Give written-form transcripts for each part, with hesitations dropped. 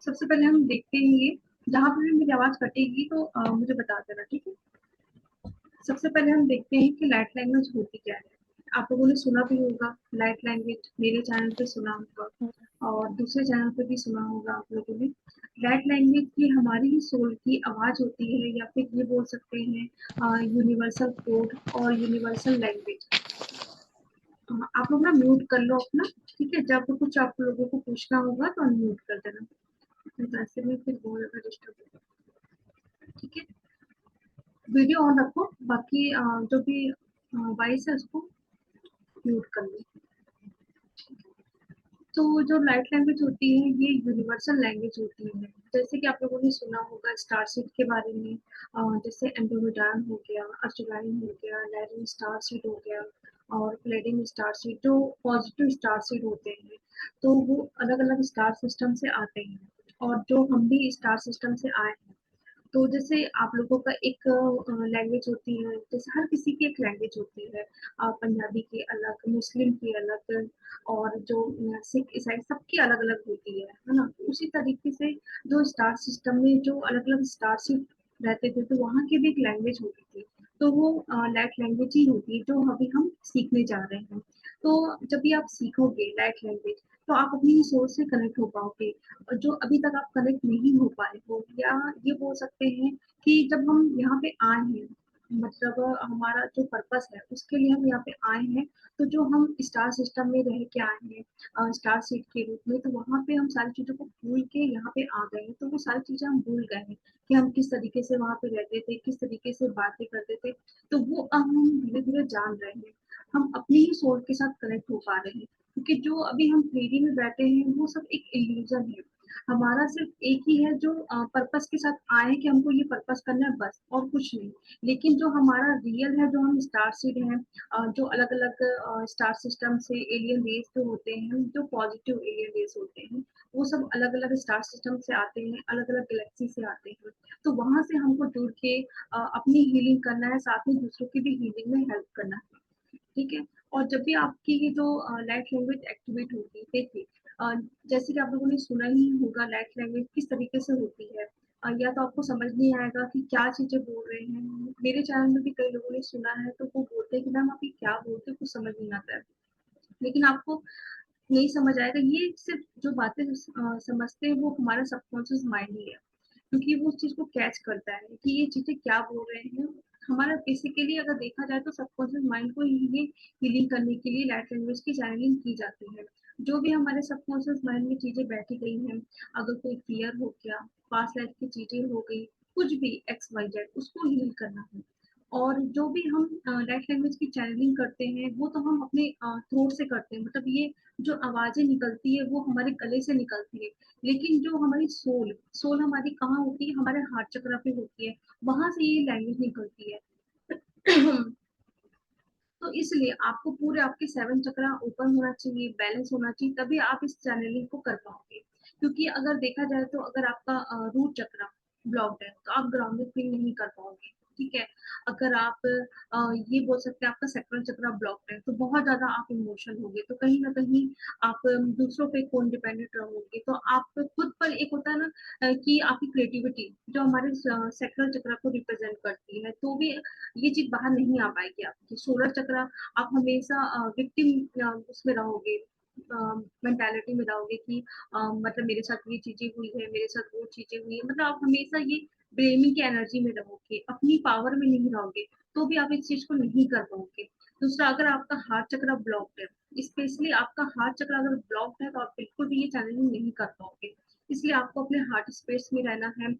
सबसे पहले हम देखते हैं ये, जहाँ पर भी मेरी आवाज़ कटेगी तो मुझे बता देना, ठीक है? सबसे पहले हम देखते हैं कि लाइट लैंग्वेज होती क्या है। आप लोगों ने सुना भी होगा लाइट लैंग्वेज, मेरे चैनल पे सुना होगा और दूसरे चैनल पे भी सुना होगा आप लोगों ने। लाइट लैंग्वेज की हमारी ही सोल की आवाज़ होती है, या फिर ये बोल सकते हैं यूनिवर्सल कोड और यूनिवर्सल लैंग्वेज। आप लोग ना म्यूट कर लो अपना, ठीक है? जब कुछ आप लोगों को पूछना होगा तो अनम्यूट कर देना, तो ऐसे में फिर बहुत ज़्यादा डिस्टर्ब होगा, ठीक है? वीडियो ऑन रखो, बाकी जो भी वॉइस है उसको म्यूट कर लो। तो जो लाइट लैंग्वेज होती है ये यूनिवर्सल लैंग्वेज होती है। जैसे कि आप लोगों ने सुना होगा स्टारसीड के बारे में, जैसे एंड्रोमेडान हो गया, अर्चुलाइन हो गया, लैरिन स्टारसीड हो गया और प्लेडिंग स्टारसीड, जो पॉजिटिव स्टारसीड होते हैं, तो वो अलग अलग स्टार सिस्टम से आते हैं और जो हम भी स्टार सिस्टम से आए हैं। तो जैसे आप लोगों का एक लैंग्वेज होती है, जैसे हर किसी की एक लैंग्वेज होती है, पंजाबी की अलग, मुस्लिम की अलग, और जो सिख ईसाई सबकी अलग अलग होती है ना? तो उसी तरीके से जो स्टार सिस्टम में जो अलग अलग स्टारशिप रहते थे, तो वहाँ की भी एक लैंग्वेज होती थी। तो वो लाइट लैंग्वेज ही होती है जो अभी हम सीखने जा रहे हैं। तो जब भी आप सीखोगे लाइट लैंग्वेज, तो आप अपनी सोच से कनेक्ट हो पाओगे, और जो अभी तक आप कनेक्ट नहीं हो पाए हो, या ये बोल सकते हैं कि जब हम यहाँ पे आए हैं, मतलब हमारा जो पर्पस है उसके लिए हम यहाँ पे आए हैं, तो जो हम स्टार सिस्टम में रह के आए हैं स्टार सीड के रूप में, तो वहाँ पे हम सारी चीजों को भूल के यहाँ पे आ गए हैं। तो वो सारी चीजें हम भूल गए हैं कि हम किस तरीके से वहाँ पे रहते थे, किस तरीके से बातें करते थे। तो वो अब हम धीरे धीरे जान रहे हैं, हम अपनी ही सोल के साथ कनेक्ट हो पा रहे हैं, क्योंकि जो अभी हम 3D में बैठे हैं वो सब एक इल्यूजन है। हमारा सिर्फ एक ही है जो पर्पस के साथ आए हैं कि हमको ये पर्पस करना है, बस और कुछ नहीं। लेकिन जो हमारा रियल है, जो हम स्टार सीड हैं, जो अलग अलग स्टार सिस्टम से एलियन रेस जो होते हैं, जो पॉजिटिव एलियन रेस होते हैं, वो सब अलग अलग स्टार सिस्टम से आते हैं, अलग अलग गैलेक्सी से आते हैं। तो वहां से हमको जुड़ के अपनी हीलिंग करना है, साथ में दूसरों की भी हीलिंग में हेल्प करना है, ठीक है? और जब भी आपकी ये जो लाइट लैंग्वेज एक्टिवेट होगी, देखिए जैसे कि आप लोगों ने सुना ही होगा लाइट लैंग्वेज किस तरीके से होती है। या तो आपको समझ नहीं आएगा कि क्या चीजें बोल रहे हैं। मेरे चैनल में भी कई लोगों ने सुना है, तो वो बोलते हैं कि मैम आप ये क्या बोलते हैं, कुछ समझ नहीं आता है। लेकिन आपको नहीं समझ आएगा, ये सिर्फ जो बातें समझते हैं वो हमारा सबकॉन्शियस माइंड ही है, क्योंकि वो उस चीज को कैच करता है कि ये चीजें क्या बोल रहे हैं। हमारा बेसिकली अगर देखा जाए तो सबकॉन्शियस माइंड को ही ये हीलिंग करने के लिए लाइट लैंग्वेज की चैनलिंग की जाती है। जो भी हमारे सबकॉन्शियस माइंड में चीजें बैठी गई हैं, अगर कोई फियर हो गया, पास्ट लाइफ की चीजें हो गई, कुछ भी एक्स वाई जेड, उसको हील करना है। और जो भी हम लाइट लैंग्वेज की चैनलिंग करते हैं, वो तो हम अपने थ्रोट से करते हैं, मतलब ये जो आवाजें निकलती है वो हमारे गले से निकलती है। लेकिन जो हमारी सोल सोल हमारी कहाँ होती है, हमारे हार्ट चक्र पे होती है, वहां से ये लैंग्वेज निकलती है। तो इसलिए आपको पूरे आपके 7 चक्र ओपन होना चाहिए, बैलेंस होना चाहिए, तभी आप इस चैनलिंग को कर पाओगे। क्योंकि अगर देखा जाए तो अगर आपका रूट चक्र ब्लॉक्ड है, तो आप ग्राउंडेड फील नहीं कर पाओगे, ठीक है? अगर आप ये बोल सकते हैं आपका सेक्रल चक्र ब्लॉक्ड है, तो बहुत ज्यादा आप इमोशनल होगे, तो कहीं ना कहीं आप दूसरों पे कौन डिपेंडेंट रहोगे। तो आप खुद पर एक होता है ना कि आपकी क्रिएटिविटी जो हमारे सेक्रल चक्र को रिप्रेजेंट करती है, तो भी ये चीज बाहर नहीं आ पाएगी आपकी सोलर चक्र। आप हमेशा विक्टिम उसमें रहोगे, मेंटालिटी में रहोगे कि मतलब मेरे साथ ये चीजें हुई है, मेरे साथ वो चीजें हुई है, मतलब आप हमेशा ये ब्लेमिंग की एनर्जी में रहोगे, अपनी पावर में नहीं रहोगे, तो भी आप इस चीज को नहीं कर पाओगे। दूसरा, अगर आपका हार्ट चक्र ब्लॉक्ड है, स्पेशली आपका हार्ट चक्र अगर ब्लॉक्ड है, तो आप बिल्कुल भी ये चैलेंजिंग नहीं कर पाओगे। इसलिए आपको अपने हार्ट स्पेस में रहना है,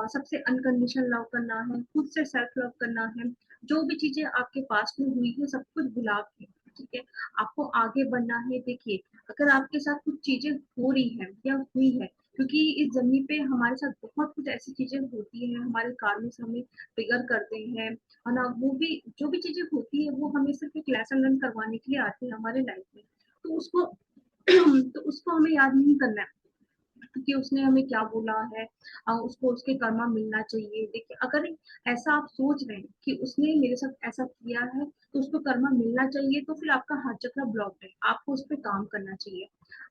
सबसे अनकंडीशनल लव करना है, खुद से सेल्फ लव करना है। जो भी चीजें आपके पास में हुई है सब कुछ भुला के, ठीक है, आपको आगे बढ़ना है। देखिए, अगर आपके साथ कुछ चीजें हो रही है या हुई है, क्योंकि इस जमीन पे हमारे साथ बहुत कुछ ऐसी चीजें होती हैं, हमारे कार्मिक हमें ट्रिगर करते हैं, और ना वो भी जो भी चीजें होती है वो हमें सिर्फ एक लेसन लर्न करवाने के लिए आती है हमारे लाइफ में। तो उसको तो उसको हमें याद नहीं करना है, कि उसने हमें क्या बोला है, उसको उसके कर्मा मिलना चाहिए। देखिए अगर ऐसा आप सोच रहे हैं कि उसने मेरे साथ ऐसा किया है तो उसको कर्मा मिलना चाहिए, तो फिर आपका हार्ट चक्र ब्लॉक है, आपको उस पर काम करना चाहिए।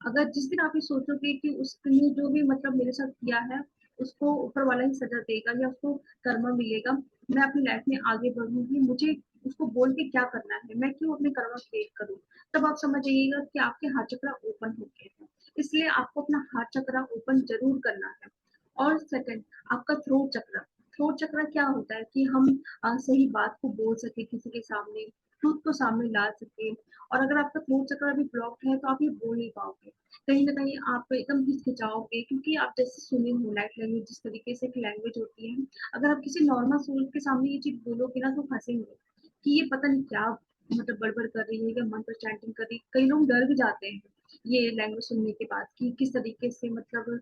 अगर जिस दिन आप ये सोचोगे कि उसने जो भी मतलब मेरे साथ किया है उसको ऊपर वाला ही सजा देगा या उसको कर्मा मिलेगा, मैं अपनी लाइफ में आगे बढ़ूंगी, मुझे उसको बोल के क्या करना है, मैं क्यों अपने कर्मा क्रिएट करूँ, तब आप समझ जाइएगा कि आपके हार्ट चक्र ओपन हो गए हैं। इसलिए आपको अपना हार्ट चक्र ओपन जरूर करना है। और सेकंड, आपका थ्रोट चक्र। थ्रोट चक्र क्या होता है कि हम सही बात को बोल सके किसी के सामने, ट्रुथ को सामने ला सके। और अगर आपका थ्रोट चक्र अभी ब्लॉक है तो आप ये बोल नहीं पाओगे, कहीं ना कहीं आप एकदम हिचकिचाओगे, क्योंकि आप जैसे सुने हो लाइट लैंग्वेज जिस तरीके से लैंग्वेज होती है, अगर आप किसी नॉर्मल सोल के सामने ये चीज बोलोगे ना तो हंसेंगे कि ये पता नहीं क्या मतलब बड़बड़ कर रही है या मंत्र चैंटिंग कर रही है। कई लोग डर भी जाते हैं ये लैंग्वेज सुनने के बाद कि किस तरीके से मतलब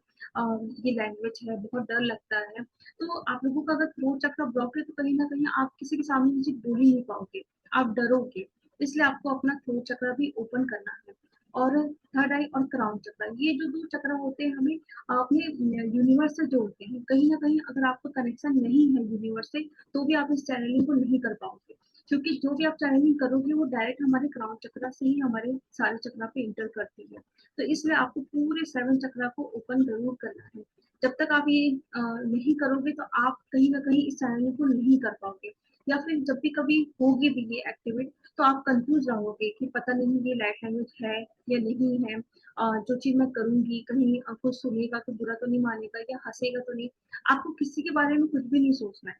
ये लैंग्वेज है, बहुत डर लगता है। तो आप लोगों का अगर थ्रोट चक्र ब्लॉक है तो कहीं ना कहीं आप किसी के सामने ये चीज बोल ही नहीं पाओगे, आप डरोगे। इसलिए आपको अपना थ्रोट चक्र भी ओपन करना है। और थर्ड आई और क्राउन चक्र, ये जो दो चक्र होते हैं हमें अपने यूनिवर्स से जोड़ते हैं। कहीं ना कहीं अगर आपका कनेक्शन नहीं है यूनिवर्स से तो भी आप इस चैनलिंग को नहीं कर पाओगे, क्योंकि जो भी आप चैनलिंग करोगे वो डायरेक्ट हमारे क्राउन चक्र से ही हमारे सारे चक्र पे इंटर करती है। तो इसलिए आपको पूरे 7 चक्र को ओपन जरूर करना है। जब तक आप ये नहीं करोगे तो आप कहीं ना कहीं इस चैनलिंग को नहीं कर पाओगे, या फिर जब भी कभी होगी भी ये एक्टिवेट तो आप कंफ्यूज रहोगे कि पता नहीं ये लाइट लैंग्वेज है या नहीं है। जो चीज मैं करूंगी कहीं कुछ सुनेगा तो बुरा तो नहीं मानेगा या हंसेगा तो नहीं। आपको किसी के बारे में कुछ भी नहीं सोचना है,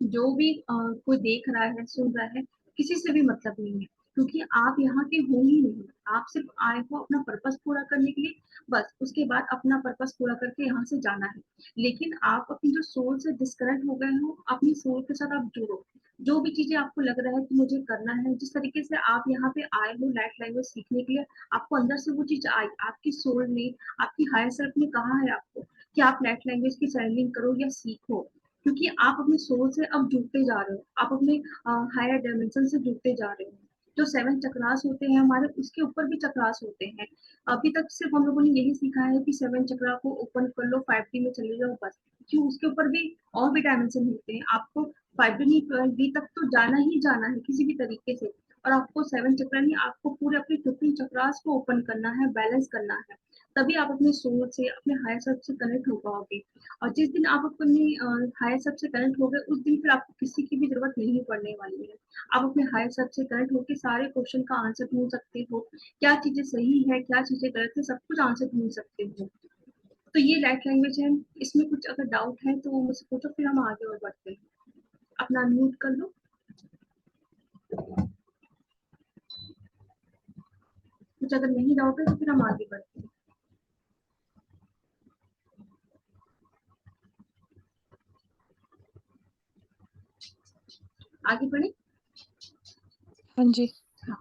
जो भी कोई देख रहा है सुन रहा है किसी से भी मतलब नहीं है, क्योंकि आप यहाँ के हो ही नहीं, आप सिर्फ आए हो अपना पर्पस पूरा करने के लिए। बस उसके बाद अपना पर्पस पूरा करके यहाँ से जाना है। लेकिन आप अपनी जो सोल से डिस्कनेक्ट हो गए हो, अपनी सोल के साथ आप जुड़ो। जो भी चीजें आपको लग रहा है कि मुझे करना है, जिस तरीके से आप यहाँ पे आए हो लाइट लैंग्वेज सीखने के लिए, आपको अंदर से वो चीज आई, आपकी सोल ने, आपकी हायर सेल्फ ने कहा है आपको कि आप लाइट लैंग्वेज की चैनलिंग करो या सीखो, क्योंकि आप अपने सोल से अब जुड़ते जा रहे हो, आप अपने हायर डायमेंशन से जुड़ते जा रहे हो। जो 7 चक्रास होते हैं हमारे, उसके ऊपर भी चक्रास होते हैं। अभी तक सिर्फ हम लोगों ने यही सीखा है कि 7 चक्रा को ओपन कर लो, 5D में चले जाओ बस। क्यों, उसके ऊपर भी और भी डायमेंशन होते हैं, आपको 5D नहीं 12D तक तो जाना ही जाना है किसी भी तरीके से। और आपको 7 चक्रा नहीं, आपको पूरे अपने 15 चक्रास को ओपन करना है, बैलेंस करना है। तभी आप अपने सोल से, अपने हायर सेल्फ से कनेक्ट हो पाओगे। और जिस दिन आप अपने हायर सेल्फ से कनेक्ट हो गए उस दिन फिर आपको किसी की भी जरूरत नहीं पड़ने वाली है। आप अपने हायर सेल्फ से कनेक्ट होकर सारे क्वेश्चन का आंसर ढूंढ सकते हो, क्या चीजें सही है क्या चीजें गलत है, सब कुछ आंसर ढूंढ सकते हो। तो ये लाइट लैंग्वेज है। इसमें कुछ अगर डाउट है तो मुझसे पूछो, फिर हम आगे और बढ़ते हैं। अपना म्यूट कर लो। कुछ अगर नहीं डाउट है तो फिर हम आगे बढ़ते हैं। आगे बढ़े। हाँ जी। हाँ,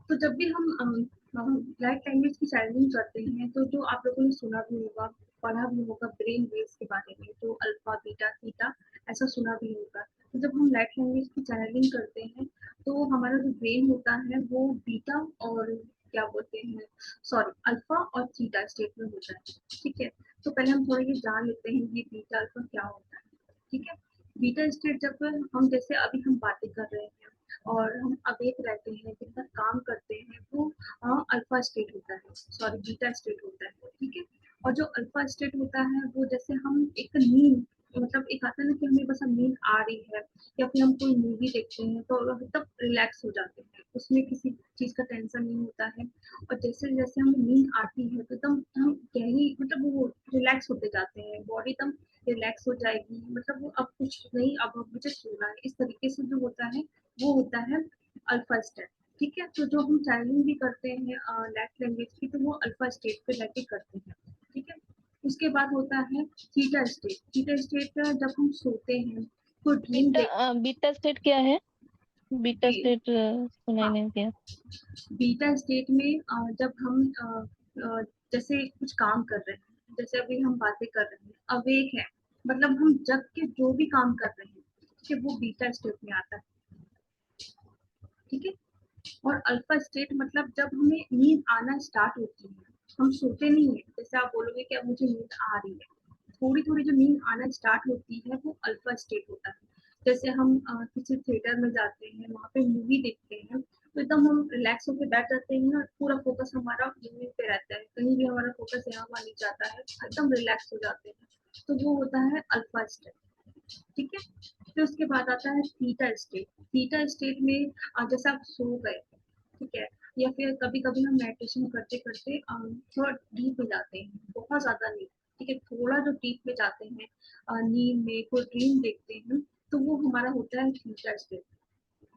तो जब भी हम लाइट लैंग्वेज की चैलेंजिंग करते हैं तो जो आप लोगों ने सुना भी होगा, पढ़ा भी होगा ब्रेन वेव्स के बारे में, तो अल्फा बीटा थीटा, ऐसा सुना भी होगा। तो जब हम लाइट लैंग्वेज की चैनलिंग करते हैं तो हमारा जो ब्रेन होता है वो बीटा और क्या बोलते हैं, सॉरी, अल्फा और थीटा स्टेट में होता है। ठीक है, तो पहले हम थोड़ा ये जान लेते हैं ये बीटा अल्फा क्या होता है। ठीक है, बीटा स्टेट जब हम जैसे अभी हम बातें कर रहे हैं और हम अवेक रहते हैं, दिन भर काम करते हैं, वो अल्फा स्टेट होता है, सॉरी बीटा स्टेट होता है। ठीक है, और जो अल्फा स्टेट होता है वो जैसे हम एक नींद, मतलब एक आता है ना कि हमें बस अब नींद आ रही है, या फिर हम कोई मूवी देखते हैं तो तब रिलैक्स हो जाते हैं, उसमें किसी चीज का टेंशन नहीं होता है। और जैसे जैसे हमें नींद आती है तो एकदम हम गहरी मतलब वो रिलैक्स होते जाते हैं, बॉडी एकदम रिलैक्स हो जाएगी, मतलब वो अब कुछ नहीं, अब मुझे सोना है, इस तरीके से जो होता है वो होता है अल्फा स्टेट। ठीक है, तो जो हम चैनलिंग भी करते हैं लाइट लैंग्वेज की तो वो अल्फा स्टेट पे रहकर करते हैं। ठीक है, उसके बाद होता है थीटा स्टेट। थीटा स्टेट जब हम सोते हैं तो ड्रीम देख। बीटा स्टेट क्या है? बीटा बी, स्टेट सुनाई हाँ, नहीं दिया। बीटा स्टेट में जब हम जैसे कुछ काम कर रहे हैं, जैसे अभी हम बातें कर रहे हैं, अवेक है, मतलब हम जग के जो भी काम कर रहे हैं, ठीक है, वो बीटा स्टेट में आता है। ठीक है, और अल्फा स्टेट मतलब जब हमें नींद आना स्टार्ट होती है, हम सोते नहीं है। जैसे आप बोलोगे कि अब मुझे नींद आ रही है, थोड़ी थोड़ी जो नींद आना स्टार्ट होती है वो अल्फा स्टेट होता है। जैसे हम किसी थिएटर में जाते हैं, वहाँ पे मूवी देखते हैं, तो एकदम हम रिलैक्स होकर बैठ जाते हैं ना, पूरा फोकस हमारा मूवी पे रहता है, कहीं भी हमारा फोकस यहाँ वहाँ नहीं जाता है, एकदम रिलैक्स हो जाते हैं। तो वो होता है अल्फा स्टेट। ठीक है। फिर उसके बाद आता है थीटा स्टेट। थीटा स्टेट में जैसे आप सो गए, ठीक है, या फिर कभी कभी हम मेडिटेशन करते करते थोड़ा डीप में जाते हैं, बहुत ज्यादा नहीं, ठीक है, थोड़ा जो डीप में जाते हैं, नींद में कोई ड्रीम देखते हैं, तो वो हमारा होता है थीटा स्टेट।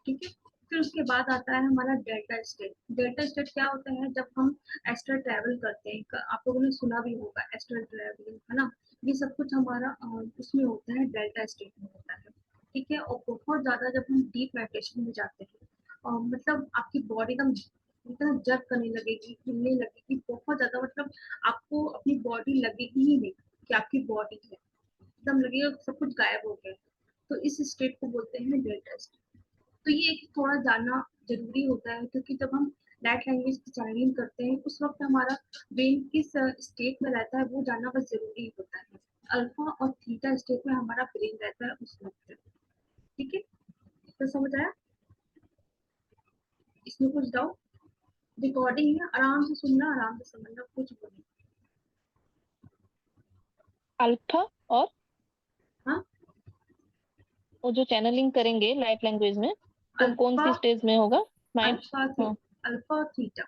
ठीक है। फिर उसके बाद आता है हमारा डेल्टा स्टेट। डेल्टा स्टेट क्या होता है? जब हम एस्ट्रल ट्रैवल करते हैं, आप लोगों ने सुना भी होगा एस्ट्रल ट्रैवलिंग, है ना, ये सब कुछ हमारा उसमें होता है, डेल्टा स्टेट में होता है। ठीक है। और बहुत ज्यादा जब हम डीप मेडिटेशन में जाते हैं, मतलब आपकी बॉडी एकदम इतना जर्क करने लगेगी, हिलने लगेगी बहुत ज्यादा, मतलब आपको अपनी बॉडी लगेगी ही नहीं कि आपकी बॉडी है, एकदम लगेगा सब कुछ गायब हो गया। तो इस स्टेट को बोलते हैं डेल्टा स्टेट। तो ये एक थोड़ा जानना जरूरी होता है, क्योंकि जब हम लाइट लैंग्वेज की चैनलिंग करते हैं उस वक्त हमारा ब्रेन किस स्टेट में रहता है वो जानना बस जरूरी होता है। अल्फा और थीटा स्टेट में हमारा ब्रेन रहता है उस वक्त। ठीक है। तो समझ आया? इसमें कुछ डाउट? रिकॉर्डिंग है, आराम से सुनना, आराम से समझना, कुछ बोलना। अल्फा और हाँ। वो जो चैनलिंग करेंगे लाइट लैंग्वेज में, तो कौन अल्फा, सी स्टेज में होगा? माइंड। अल्फा थी, हाँ। अल्फा और थीटा।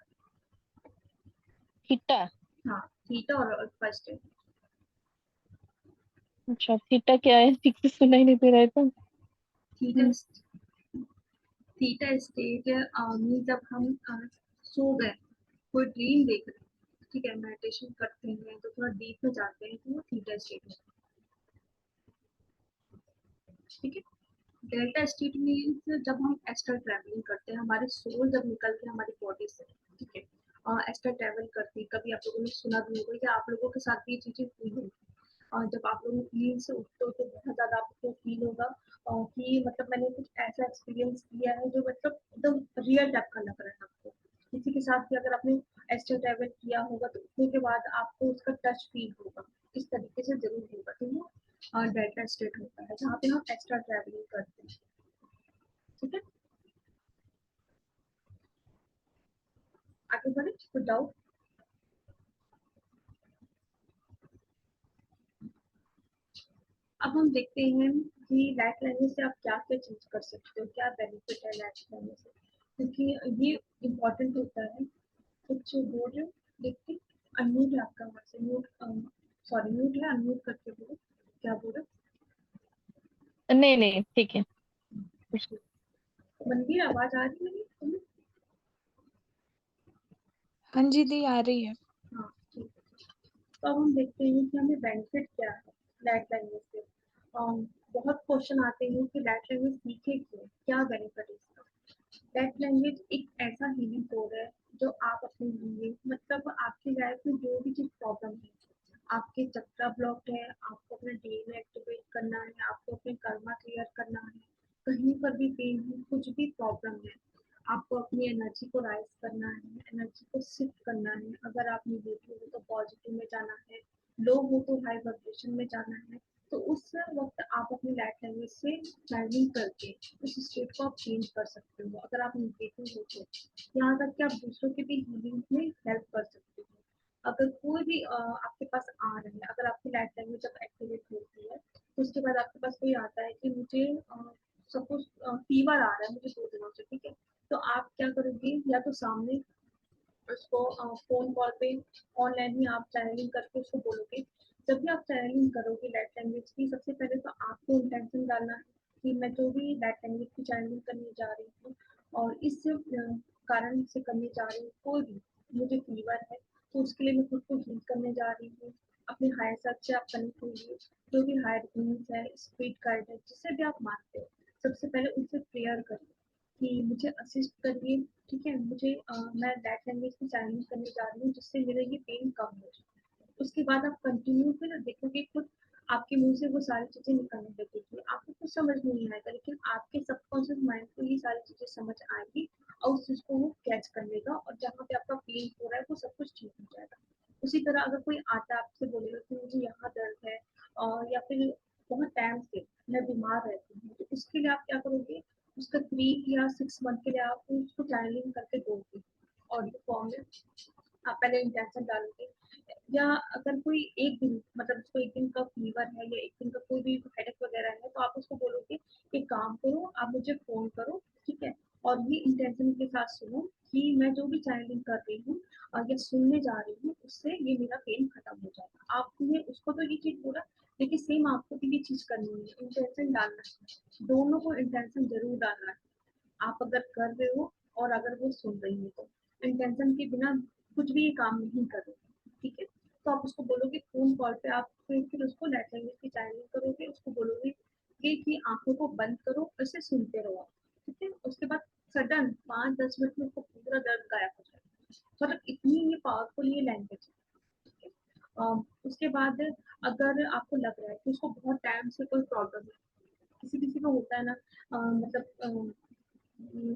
थीटा। हाँ, थीटा और अल्फा स्टेट। अच्छा, थीटा क्या है? ठीक से सुना ही नहीं दे रहा है तो। थीटा, हम्म। थीटा स्टेट में जब हम सो गए, कोई ड्रीम देख रहे हैं, ठीक है, मेडिटेशन करते हैं तो थोड़ा डीप में जाते हैं, तो वो थीटा स्टेट है। ठीक है। डेल्टा स्टेट मीन्स जब हम एस्ट्रल ट्रैवलिंग करते हैं, हमारे सोल जब निकल के हमारी बॉडी से, ठीक है, एस्ट्रल ट्रैवल करती है। कभी आप लोगों ने सुना भी होगा या आप लोगों के साथ भी ये चीजें हुई होंगी। और जब आप लोग नींद से उठते हो तो बहुत ज्यादा आपको फील होगा कि मतलब मैंने कुछ ऐसा एक्सपीरियंस किया है जो मतलब एकदम रियल टाइप का लग रहा है आपको। किसी के साथ भी अगर आपने एस्ट्रल ट्रैवल किया होगा तो उठने के बाद आपको उसका टच फील होगा, इस तरीके से जरूर होगा। तो वो डेल्टा स्टेट होता है जहाँ पे हम एक्स्ट्रा ट्रैवलिंग करते हैं। ठीक है। आगे बढ़े, कोई डाउट? अब हम देखते हैं कि लाइट लैंग्वेज से आप क्या क्या चीज कर सकते हो, क्या बेनिफिट है लाइट लैंग्वेज से, क्योंकि ये इम्पोर्टेंट होता है। कुछ बोल रहे हो? देखते, अनम्यूट है आपका, वहां से म्यूट, सॉरी म्यूट है, अनम्यूट करके बोलो क्या बोल रहे नहीं नहीं, ठीक है। हो। मनवीर, आवाज आ रही है मेरी तुम्हें? हाँ जी दी, आ रही है। हाँ, ठीक है। तो अब हम देखते हैं कि हमें बेनिफिट क्या है लाइट लैंग्वेज से। बहुत क्वेश्चन आते हैं कि लाइट लैंग्वेज सीखे क्यों, क्या बेनिफिट है इसका। दैट लैंग्वेज एक ऐसा हीलिंग कोड है जो आप अपने लिए, मतलब आपकी लाइफ में जो भी चीज प्रॉब्लम है, आपके चक्रा ब्लॉक है, आपको अपने डीएनए एक्टिवेट करना है, आपको अपने कर्मा क्लियर करना है, कहीं पर भी पेन है, कुछ भी प्रॉब्लम है, आपको अपनी एनर्जी को राइज करना है, एनर्जी को शिफ्ट करना है। अगर आप निगेटिव हो तो पॉजिटिव में जाना है, लो हो तो हाई वाइब्रेशन में जाना है। तो उस वक्त आप अपनी लाइफ लैंग्वेज से चैनलिंग करके उस स्टेट को आप चेंज कर सकते हो। अगर आप निगेटिव हो तो यहाँ तक कि आप दूसरों की भी हीलिंग में हेल्प कर सकते हो। अगर कोई भी आपके पास आ रहा है, अगर आपकी लाइफ लैंग्वेज जब एक्टिवेट होती है तो उसके बाद आपके पास कोई आता है कि मुझे सपोज फीवर आ रहा है मुझे 2 दिनों से, ठीक है, तो आप क्या करोगे, या तो सामने उसको फोन कॉल पे, ऑनलाइन ही आप चैनलिंग करके उसको बोलोगे। जब भी आप चैनलिंग करोगे लाइट लैंग्वेज की, सबसे पहले तो आपको इंटेंशन डालना है कि मैं जो भी लाइट लैंग्वेज की चैनलिंग करने जा रही हूँ और इस कारण से करने जा रही हूँ, कोई भी मुझे फीवर है तो उसके लिए मैं खुद को हील करने जा रही हूँ। अपने हायर सेल्फ से आप कनेक्ट होइए, जो भी हायर बीइंग्स है, स्पिरिट गाइड है, जिससे भी आप मानते हो, सबसे पहले उनसे प्रेयर करिए कि मुझे असिस्ट करिए। ठीक है, मुझे मैं लाइट लैंग्वेज की चैनलिंग करने जा रही हूँ जिससे मेरा ये पेन कम हो जाए। उसके बाद आप कंटिन्यू फिर देखोगे खुद आपके मुंह से वो सारी चीजें निकलने लगेगी। आपको कुछ समझ नहीं आएगा, लेकिन आपके सबकॉन्शियस माइंड को ये सारी चीजें समझ आएगी और उस चीज को वो कैच कर लेगा, और जहाँ पे आपका पेन हो रहा है वो सब कुछ ठीक हो जाएगा। उसी तरह अगर कोई आता है आपसे बोलेगा कि मुझे यहाँ दर्द है या फिर बहुत टाइम से मैं बीमार रहती हूँ, तो उसके लिए आप क्या करोगे, उसका 3 या 6 मंथ के लिए आप उसको चैनलिंग करके दोगे ऑडियो फॉर्म में। आप पहले इंटेंशन डालोगे, या अगर कोई एक दिन मतलब उसको एक दिन का फीवर है या एक दिन का कोई भी हेडेक वगैरह है, तो आप उसको बोलोगे एक काम करो, आप मुझे फोन करो, ठीक है, और ये इंटेंशन के साथ सुनो कि मैं जो भी चैनलिंग कर रही हूँ या सुनने जा रही हूँ, उससे ये मेरा पेन खत्म हो जाएगा। आपने उसको तो ये चीज बोला, लेकिन सेम आपको भी ये चीज करनी है, इंटेंशन डालना है, दोनों को इंटेंशन जरूर डालना है। आप अगर कर रहे हो और अगर वो सुन रही है, तो इंटेंशन के बिना कुछ भी ये काम नहीं करोगे, ठीक है। तो आप उसको बोलोगे फोन कॉल पे, आप फिर उसको लाइट लैंग्वेज की चैनलिंग करोगे, उसको बोलोगे कि आंखों को बंद करो और इसे सुनते रहो, ठीक है। उसके बाद सडन 5-10 मिनट में उसको पूरा दर्द गायब हो जाएगा। मतलब इतनी ये पावरफुल ये लैंग्वेज है। उसके बाद अगर आपको लग रहा है कि उसको बहुत टाइम से कोई प्रॉब्लम है, किसी किसी को होता है ना, मतलब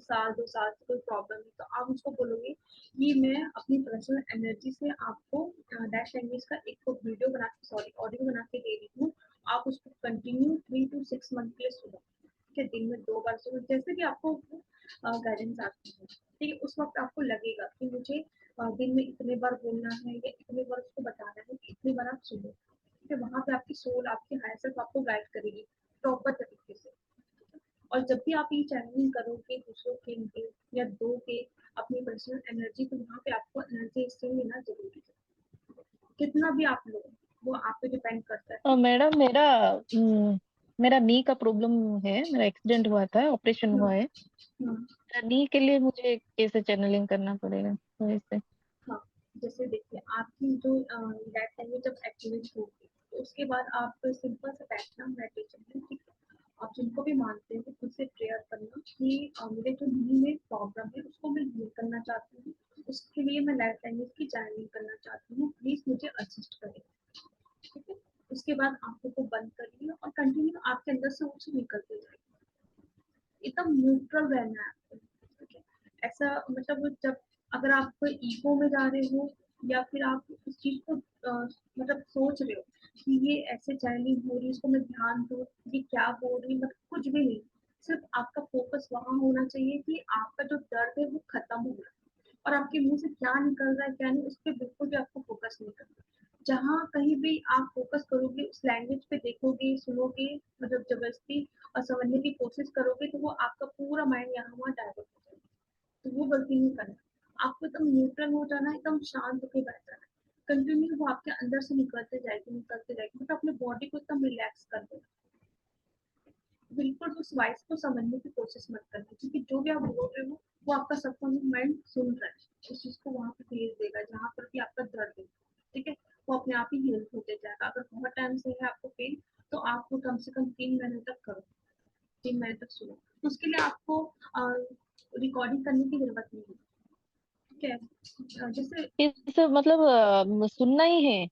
साल 2 साल से कोई प्रॉब्लम है, तो आप उसको बोलोगे कि मैं अपनी पर्सनल एनर्जी से आपको डैश लैंग्वेज का एक तो वीडियो बना के, सॉरी, ऑडियो बना के दे रही हूँ। आप उसको कंटिन्यू 3 to 6 मंथ के लिए सुनो, ठीक है, दिन में 2 बार सुनो, जैसे कि आपको गाइडेंस आती है, ठीक है। उस वक्त आपको लगेगा कि मुझे दिन में इतने बार बोलना है या इतने बार उसको बताना है कि इतनी बार आप सुनो, ठीक है। वहां पे आपकी सोल, आपकी हायर सेल्फ आपको गाइड करेगी प्रॉपर तरीके से। और जब भी आप ये चैनलिंग करोगे दूसरों के लिए या दो के अपनी पर्सनल एनर्जी, तो वहाँ पे आपको एनर्जी इससे लेना जरूरी है। कितना भी आप लो, वो आप पे डिपेंड करता है। मैडम मेरा नी का प्रॉब्लम है, मेरा एक्सीडेंट हुआ था, ऑपरेशन हाँ हुआ है। हाँ मेरा नी के लिए मुझे कैसे चैनलिंग करना पड़ेगा, तो इससे हाँ। जैसे देखिए, आपकी जो लेफ्ट लैंग्वेज जब एक्टिवेट होगी, तो उसके बाद आप सिंपल सा बैठना मेडिटेशन है, ठीक है। आप जिनको भी मानते हैं तो खुद से प्रेयर करना कि मेरे जो नी में प्रॉब्लम है उसको मैं हील करना चाहती हूँ, उसके लिए मैं लेफ्ट लैंग्वेज की चैनलिंग करना चाहती हूँ, प्लीज मुझे असिस्ट करें, ठीक है। उसके बाद आंखों को बंद करिए और कंटिन्यू आपके अंदर से वो चीज निकलते जाएगी। एकदम न्यूट्रल रहना है आपको, ठीक है। ऐसा मतलब जब अगर आप कोई ईगो में जा रहे हो या फिर आप इस चीज को मतलब सोच रहे हो कि ये ऐसे चैनलिंग हो रही है, इसको मैं ध्यान दूं, ये क्या हो रही है, मतलब कुछ भी नहीं, सिर्फ आपका फोकस वहां होना चाहिए कि आपका जो दर्द है वो खत्म हो रहा है, और आपके मुंह से क्या निकल रहा है क्या नहीं, उस पर बिल्कुल भी आपको फोकस नहीं करना। जहाँ कहीं भी आप फोकस करोगे, उस लैंग्वेज पे देखोगे, सुनोगे, मतलब जबरदस्ती और समझने की कोशिश करोगे, तो वो आपका पूरा माइंड यहाँ वहाँ डाइवर्ट हो जाएगा। तो वो गलती नहीं करना, आपको एकदम न्यूट्रल हो जाना है, एकदम शांत होकर बैठ जाना है। कंटिन्यू वो आपके अंदर से निकलते जाएगी, मतलब अपने बॉडी को एकदम रिलैक्स कर दो। बिल्कुल उस वॉइस को समझने की कोशिश मत करना, क्योंकि जो भी आप बोल रहे हो वो आपका सबकॉन्शियस माइंड सुन रहा है, उस चीज को वहां पे भेज देगा जहाँ पर भी आपका दर्द है, ठीक है। वो अपने आप ही हील होते जाएगा। अगर बहुत टाइम से है आपको पेन, तो आप वो कम से कम 3 महीने तक करो, 3 महीने तक सुनो। तो उसके लिए आपको रिकॉर्डिंग करने की जरूरत नहीं है, ठीक है। जैसे इस मतलब सुनना ही है,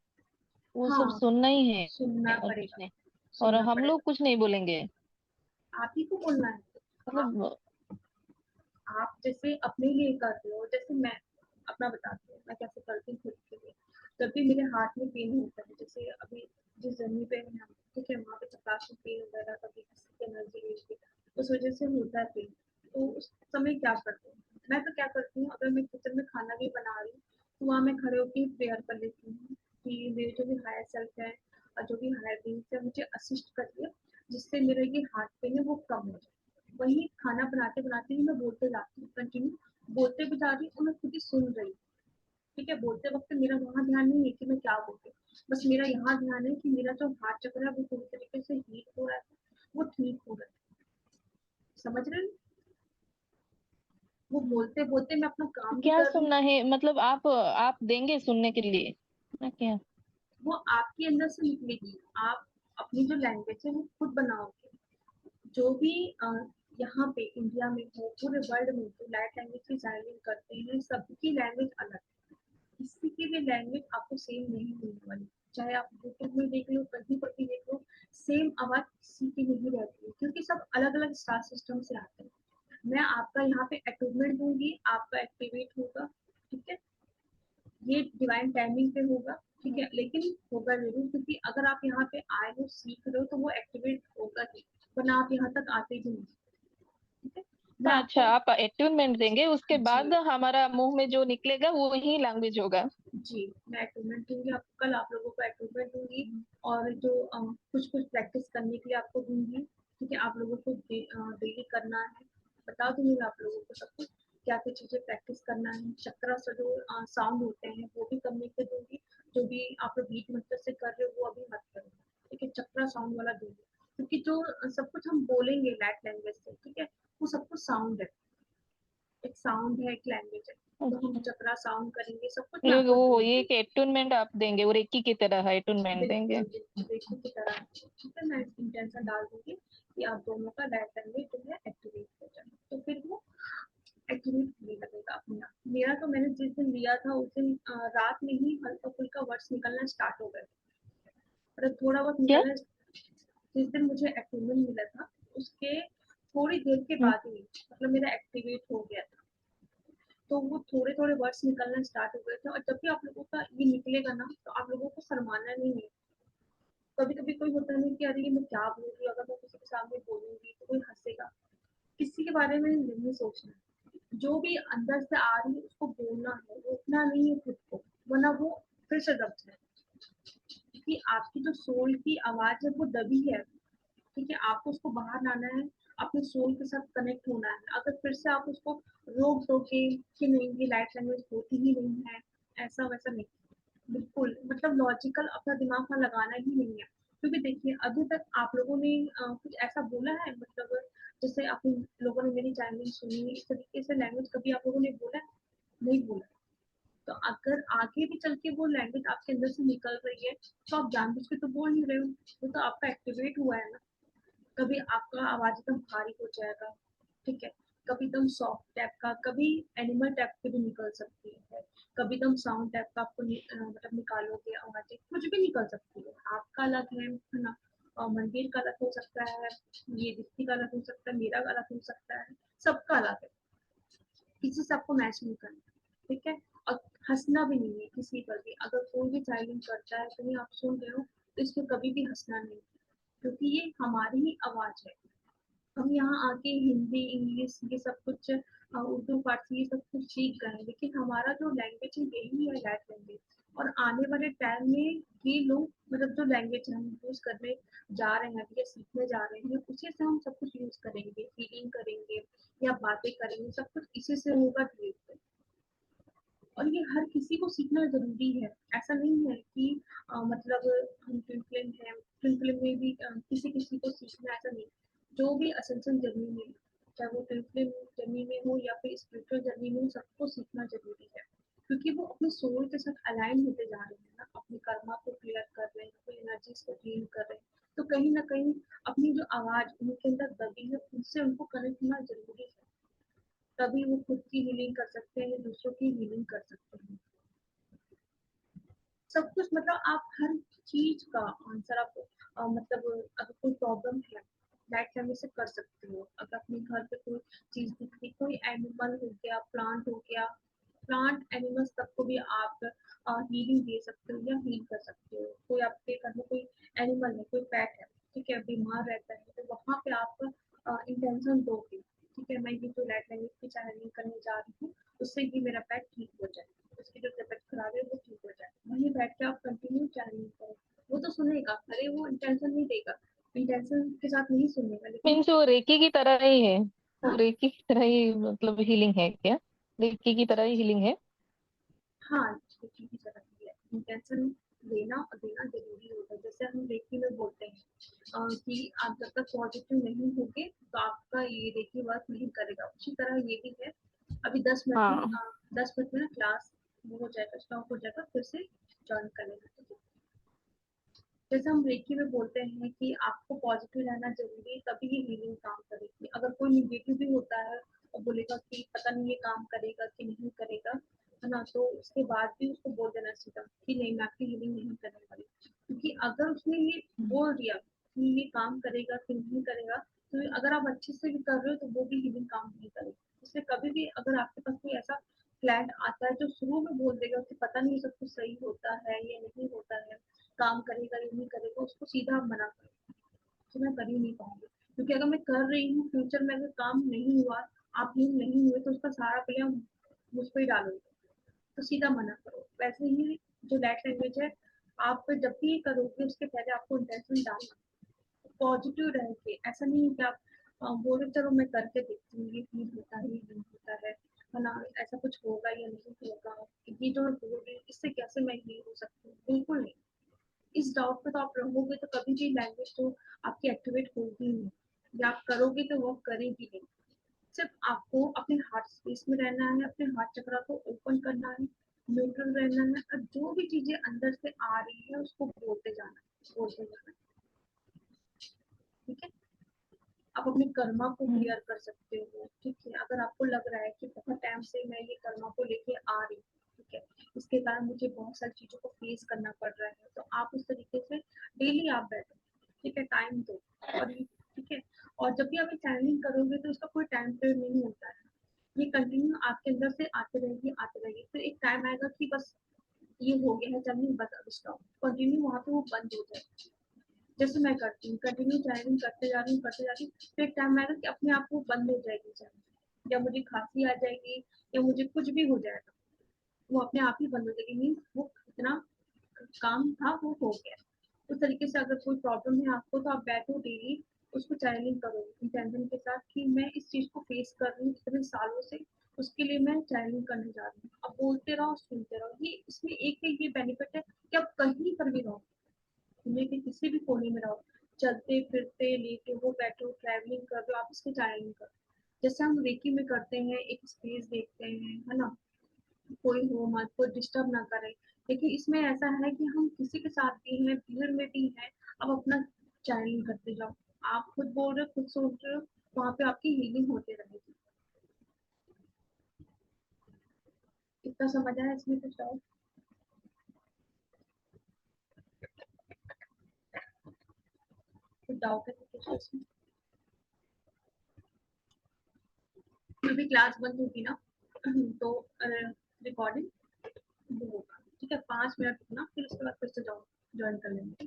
वो सब हाँ, सुनना ही है सुनना और कुछ पड़ेगा, नहीं। और सुनना हम लोग पड़ेगा, कुछ नहीं बोलेंगे, आप ही को बोलना है। आप मतलब आप जैसे अपने लिए कर रहे हो, जैसे मैं अपना बताती हूँ मैं कैसे करती हूँ खुद के लिए। जब भी मेरे हाथ में पेन होता है, जैसे अभी जिस जर्नी पे है हम, ठीक है, वहाँ पे चपरासी पेन वगैरह, कभी किसी की एनर्जी वेस्ट, उस वजह से होता है पेन। तो उस समय क्या करती हूँ, मैं तो क्या करती हूँ, अगर मैं किचन में खाना भी बना रही हूँ, तो वहाँ मैं खड़े होकर प्रेयर कर लेती हूँ कि मेरे जो भी हायर सेल्फ है और जो भी हायर बींग्स है मुझे असिस्ट करिए, जिससे मेरा ये हाथ पेन है वो कम हो जाए। वही खाना बनाते बनाते ही मैं बोलते जाती हूँ, कंटिन्यू बोलते भी जा रही हूँ, मैं खुद ही सुन रही हूँ, ठीक है। बोलते वक्त मेरा वहाँ ध्यान नहीं है कि मैं क्या बोल रही हूँ, बस मेरा यहाँ ध्यान है कि मेरा जो हाथ चक्र है वो पूरी तरीके से हील हो रहा है, वो ठीक हो रहा है। समझ रहे हो, वो बोलते बोलते मैं अपना काम भी क्या कर रही हूँ। सुनना है, मतलब आप देंगे सुनने के लिए ना क्या? वो आपके अंदर से निकलेगी, आप अपनी जो लैंग्वेज है वो खुद बनाओगे। जो भी यहाँ पे इंडिया में हो, पूरे वर्ल्ड में जो लाइट लैंग्वेज की साइलिंग करते हैं, सबकी लैंग्वेज अलग है। किसी की भी लैंग्वेज आपको सेम नहीं मिलने वाली। चाहे आप यूट्यूब में देख लो, कहीं पर भी देख लो, सेम आवाज किसी की नहीं रहती है, क्योंकि सब अलग अलग स्टार सिस्टम से आते हैं। मैं आपका यहाँ पे अटूवमेंट दूंगी, आपका एक्टिवेट होगा, ठीक है। ये डिवाइन टाइमिंग पे होगा, ठीक है, लेकिन होगा जरूर, क्योंकि अगर आप यहाँ पे आए हो, सीख रहे हो, तो वो एक्टिवेट होगा ही, वरना आप यहाँ तक आते भी नहीं। ठीक है, मैं अच्छा, आपको, आप अट्यूनमेंट देंगे, उसके जी बाद हमारा मुंह में जो निकलेगा वो ही लैंग्वेज होगा। जी, मैं अटूवमेंट दूंगी आपको, कल आप लोगों को अटूवमेंट दूंगी, और जो कुछ कुछ प्रैक्टिस करने के लिए आपको दूंगी, ठीक है, आप लोगों को डेली करना है, बता दूंगी मैं आप लोगों को सब कुछ, क्या क्या चीजें प्रैक्टिस करना है, चक्रा से जो साउंड होते हैं वो भी करने के दूंगी, जो भी आप लोग बीट मंत्र से कर रहे हो वो अभी मत करो, ठीक है, चक्रा साउंड वाला दूंगी, क्योंकि जो सब कुछ हम बोलेंगे लैट लैंग्वेज से, ठीक है, वो सब कुछ साउंड है, एक साउंड है, एक लैंग्वेज है, तो हम अच्छा, चक्रा साउंड करेंगे, सब कुछ मैं ये आपको वो ये दूंगी। एक अट्यूनमेंट आप देंगे और एक ही की तरह अट्यूनमेंट देंगे। बिल्कुल, बिल्कुल, देखो की तरह, ठीक है, मैं इंटेंशन डाल दूँगी कि आप दोनों का डायरेक्ट लैंग्वेज जो है एक्टिवेट हो जाए, तो फिर वो एक्टिवेट होने लगेगा अपने आप। मेरा तो मैंने जिस दिन लिया था उस दिन रात में ही हल्का-फुल्का वर्ड्स निकलना स्टार्ट हो गए, मतलब थोड़ा बहुत क्या? निकलना, जिस दिन मुझे एक्टिवेट मिला था, उसके थोड़ी देर के हम्म, बाद ही मतलब मेरा एक्टिवेट हो गया था। तो वो थोड़े-थोड़े वर्ड्स निकलना स्टार्ट हो गए थे, और जब भी आप लोगों का ये निकलेगा ना, तो आप लोगों को शर्माना नहीं है। कभी कभी कोई होता है कि अरे मैं क्या बोल रही हूँ, अगर मैं किसी के सामने बोलूंगी तो कोई हंसेगा, किसी के बारे में नहीं सोचना, जो भी अंदर से आ रही है उसको बोलना है, रोकना नहीं है खुद को, वरना वो फिर से दब जाए, क्योंकि आपकी जो सोल की आवाज है वो दबी है, ठीक है, आपको उसको बाहर लाना है, अपने सोल के साथ कनेक्ट होना है, अगर फिर से आप उसको रोक दोगे कि नहीं ये लाइट लैंग्वेज होती ही नहीं है, ऐसा वैसा नहीं, बिल्कुल मतलब लॉजिकल अपना दिमाग में लगाना ही नहीं है, क्योंकि देखिए अभी तक आप लोगों ने कुछ ऐसा बोला है, मतलब जैसे आप लोगों ने मेरी चैनलिंग सुनी, इस तरीके से लैंग्वेज कभी आप लोगों ने बोला है? नहीं बोला। तो अगर आगे भी चल के वो लैंग्वेज आपके अंदर से निकल रही है, तो आप जानबूझ के तो बोल नहीं रहे हो, वो तो आपका एक्टिवेट हुआ है ना। कभी आपका आवाज एकदम भारी हो जाएगा, ठीक है, कभी एकदम सॉफ्ट टाइप का, कभी एनिमल टाइप की भी निकल सकती है, कभी एकदम साउंड टाइप का आपको मतलब निकालोगे आवाजें, कुछ भी निकल सकती है, आपका अलग है ना, और मंदिर का अलग हो सकता है, ये दीप्ति का अलग हो सकता है, मेरा अलग हो सकता है, सबका अलग है, किसी से आपको मैच नहीं करना, ठीक है, और हंसना भी नहीं है किसी पर भी, अगर कोई भी चाइल्डिंग करता है तो आप सुन रहे हो, तो इसमें कभी भी हंसना नहीं, क्योंकि ये हमारी ही आवाज है, हम यहाँ आके हिंदी, इंग्लिश ये सब कुछ उर्दू, फारसी ये सब कुछ सीख गए हैं, लेकिन हमारा जो लैंग्वेज है यही है लैट लैंग्वेज, और आने वाले टाइम में ये लोग मतलब जो लैंग्वेज हम यूज करने जा रहे हैं या सीखने जा रहे हैं, उसी से हम सब कुछ यूज करेंगे, फीलिंग करेंगे या बातें करेंगे, सब कुछ इसी से होगा धीरे धीरे, और ये हर किसी को सीखना जरूरी है, ऐसा नहीं है कि मतलब हम ट्विंकलिंग है, ट्विंकलिंग में भी किसी किसी को सीखना, ऐसा नहीं, जो भी असेंशन जर्नी में है, चाहे वो ट्विंकलिंग जर्नी में हो या फिर स्पिरिचुअल जर्नी में हो, सबको सीखना जरूरी है, क्योंकि वो अपने सोल के साथ अलाइन होते जा रहे हैं ना, अपनी कर्मा को क्लियर कर रहे हैं, अपनी एनर्जीज को क्लीन कर रहे हैं, तो कहीं ना कहीं अपनी जो आवाज उनके अंदर दबी है उनसे उनको कनेक्ट होना जरूरी है, तभी वो खुद की हीलिंग कर सकते हैं, दूसरों की हीलिंग कर सकते हैं, सब कुछ मतलब आप हर चीज का आंसर आप मतलब अगर कोई प्रॉब्लम है लाइट फैमिली से कर सकते हो, अगर अपने घर पे कोई चीज दिख रही, कोई एनिमल हो गया, प्लांट हो गया, प्लांट एनिमल्स तक को भी आप हीलिंग दे सकते हो या हील कर सकते हो, कोई आपके घर में कोई एनिमल है, कोई पेट है, ठीक है, बीमार रहता है, तो वहां पे आप इंटेंशन दोगे, ठीक है, मैं ये जो लाइट लैंग्वेज की चैनलिंग करने जा रही हूँ, उससे ये मेरा पेट ठीक हो जाए, उसकी जो तबीयत खराब है वो ठीक हो जाए, वहीं बैठ के आप कंटिन्यू चैनलिंग करो, वो तो सुनेगा, अरे वो इंटेंशन नहीं देगा, इंटेंशन के साथ नहीं सुनेगा, लेकिन मीन्स वो रेकी की तरह ही है, वो हाँ, रेकी की तरह ही मतलब हीलिंग है क्या? रेकी की तरह ही हीलिंग है। हाँ, रेकी की तरह ही है, इंटेंशन लेना और देना जरूरी होता है, जैसे हम रेकी में बोलते हैं कि आप जब तक पॉजिटिव नहीं होगे तो आपका ये रेकी वर्क नहीं करेगा, उसी तरह ये भी है, अभी 10 मिनट में हाँ। 10 मिनट में ना क्लास वो हो जाएगा, स्टॉप हो जाएगा, फिर से ज्वाइन कर लेना, ठीक है, जैसे हम रेकी में बोलते हैं कि आपको पॉजिटिव रहना जरूरी है, तभी ये हीलिंग काम करेगी, अगर कोई निगेटिव भी होता है और बोलेगा कि पता नहीं ये काम करेगा कि नहीं करेगा, है ना, तो उसके बाद भी उसको बोल देना सीधा कि नहीं मैं आपकी हीलिंग नहीं करने वाली, क्योंकि अगर उसने ये बोल दिया कि ये काम करेगा कि नहीं करेगा, तो अगर आप अच्छे से भी कर रहे हो तो वो भी हीलिंग काम नहीं करेगी, इसलिए कभी भी अगर आपके पास कोई ऐसा क्लाइंट आता है जो शुरू में बोल देगा कि पता नहीं सब कुछ सही होता है या नहीं होता है, काम करेगा या नहीं करेगा, उसको सीधा आप मना करो कि मैं कर ही नहीं पाऊंगी, क्योंकि अगर मैं कर रही हूँ फ्यूचर में अगर काम नहीं हुआ, आप नहीं हुए, तो उसका सारा ब्लेम मुझ पर ही डालोगे, तो सीधा मना करो। वैसे ही जो लैट लैंग्वेज है, आप जब भी ये करोगे उसके पहले आपको इंटेंशन डालना पॉजिटिव रह के, ऐसा नहीं है कि आप बोले चलो मैं करके देखती हूँ ये फील होता है ये नहीं होता है ना, ऐसा कुछ होगा या नहीं होगा, ये जो मैं बोल रही हूँ इससे कैसे मैं ये हो सकती हूँ, बिल्कुल नहीं। इस डाउट पे तो आप रहोगे तो कभी भी लैंग्वेज तो आपकी एक्टिवेट होगी नहीं, या आप करोगे तो वर्क करेगी नहीं। सिर्फ आपको अपने हार्ट स्पेस में रहना है, अपने हार्ट चक्रा को ओपन करना है, न्यूट्रल रहना है, और जो भी चीजें अंदर से आ रही है उसको बोलते जाना है, बोलते जाना है। ठीक है, आप अपने कर्मा को हम्म, क्लियर कर सकते हो। ठीक है, अगर आपको लग रहा है कि बहुत टाइम से मैं ये कर्मा को लेके आ रही हूँ, ठीक है, इसके कारण मुझे बहुत सारी चीजों को फेस करना पड़ रहा है, तो आप उस तरीके से डेली आप बैठो, ठीक है, टाइम दो। और ठीक है, और जब भी आप चैनलिंग करोगे तो उसका कोई टाइम पीरियड नहीं होता है, ये कंटिन्यू आपके अंदर से आते रहेगी, फिर एक टाइम आएगा कि बस ये हो गया है चैनलिंग, बस अब स्टॉप, कंटिन्यू वहाँ पे वो बंद हो जाए। जैसे मैं करती हूँ, कंटिन्यू चैनलिंग करते जा रही हूँ, फिर एक टाइम आएगा कि अपने आप वो बंद हो जाएगी चैनल, या मुझे खांसी आ जाएगी, या मुझे कुछ भी हो जाएगा, वो अपने आप ही बंद हो जाएगी, मीन्स वो इतना काम था वो हो गया। उस तरीके से अगर कोई प्रॉब्लम है आपको, तो आप बैठो डेली, उसको चैलेंजिंग करो इंटेंशन के साथ कि मैं इस चीज को फेस कर रही हूँ इतने सालों से, उसके लिए मैं चैलेंजिंग करने जा रही हूँ। अब बोलते रहो सुनते रहो, ये इसमें एक ये बेनिफिट है कि आप कहीं पर भी रहो, दुनिया के किसी भी कोने में रहो, चलते फिरते लेटे हो बैठो ट्रैवलिंग कर रहे हो, आप इसकी चैलेंजिंग करो। जैसे हम रेकी में करते हैं, एक स्पेस देखते हैं, है ना, कोई हो मत, कोई डिस्टर्ब ना करे, लेकिन इसमें ऐसा है कि हम किसी के साथ भी हैं, भीड़ में भी हैं, अब अपना चैनलिंग करते जाओ, आप खुद बोल रहे हो खुद सोच रहे हो, वहां पे आपकी हीलिंग होते रहेगी। इतना समझ आया इसमें कुछ और? कुछ डाउट है तो पूछो इसमें। अभी क्लास बंद होगी ना तो रिकॉर्डिंग वो होगा, ठीक है, 5 मिनट रुकना, फिर उसके बाद फिर से जाओ ज्वाइन कर लेंगे।